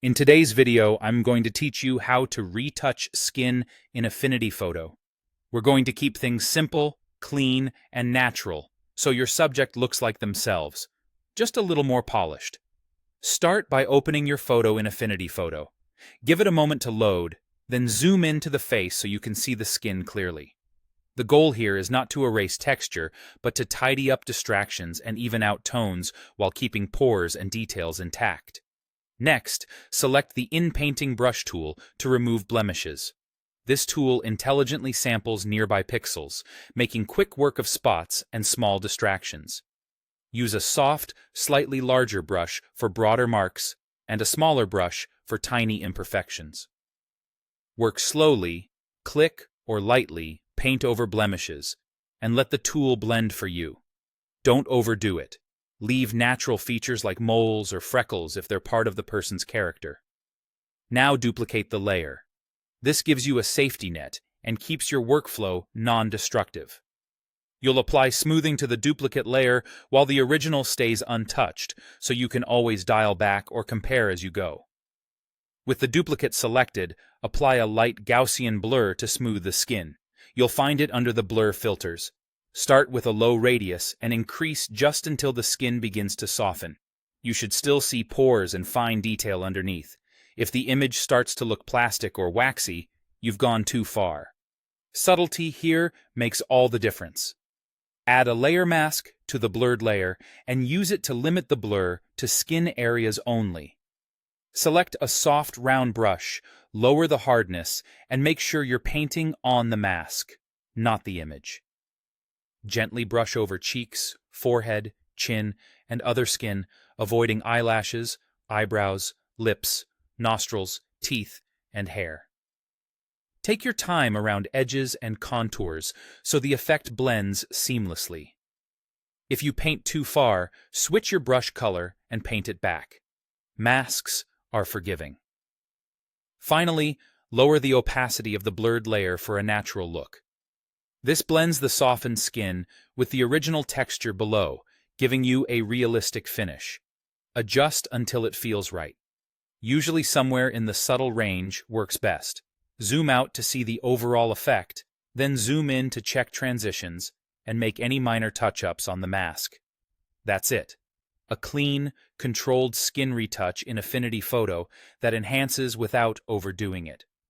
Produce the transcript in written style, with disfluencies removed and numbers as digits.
In today's video, I'm going to teach you how to retouch skin in Affinity Photo. We're going to keep things simple, clean, and natural, so your subject looks like themselves, just a little more polished. Start by opening your photo in Affinity Photo. Give it a moment to load, then zoom into the face so you can see the skin clearly. The goal here is not to erase texture, but to tidy up distractions and even out tones while keeping pores and details intact. Next, select the In-Painting brush tool to remove blemishes. This tool intelligently samples nearby pixels, making quick work of spots and small distractions. Use a soft, slightly larger brush for broader marks and a smaller brush for tiny imperfections. Work slowly, click or lightly paint over blemishes, and let the tool blend for you. Don't overdo it. Leave natural features like moles or freckles if they're part of the person's character. Now duplicate the layer. This gives you a safety net and keeps your workflow non-destructive. You'll apply smoothing to the duplicate layer while the original stays untouched, so you can always dial back or compare as you go. With the duplicate selected, apply a light Gaussian blur to smooth the skin. You'll find it under the blur filters. Start with a low radius and increase just until the skin begins to soften. You should still see pores and fine detail underneath. If the image starts to look plastic or waxy, you've gone too far. Subtlety here makes all the difference. Add a layer mask to the blurred layer and use it to limit the blur to skin areas only. Select a soft, round brush, lower the hardness, and make sure you're painting on the mask, not the image. Gently brush over cheeks, forehead, chin, and other skin, avoiding eyelashes, eyebrows, lips, nostrils, teeth, and hair. Take your time around edges and contours so the effect blends seamlessly. If you paint too far, switch your brush color and paint it back. Masks are forgiving. Finally, lower the opacity of the blurred layer for a natural look. This blends the softened skin with the original texture below, giving you a realistic finish. Adjust until it feels right. Usually somewhere in the subtle range works best. Zoom out to see the overall effect, then zoom in to check transitions and make any minor touch-ups on the mask. That's it. A clean, controlled skin retouch in Affinity Photo that enhances without overdoing it.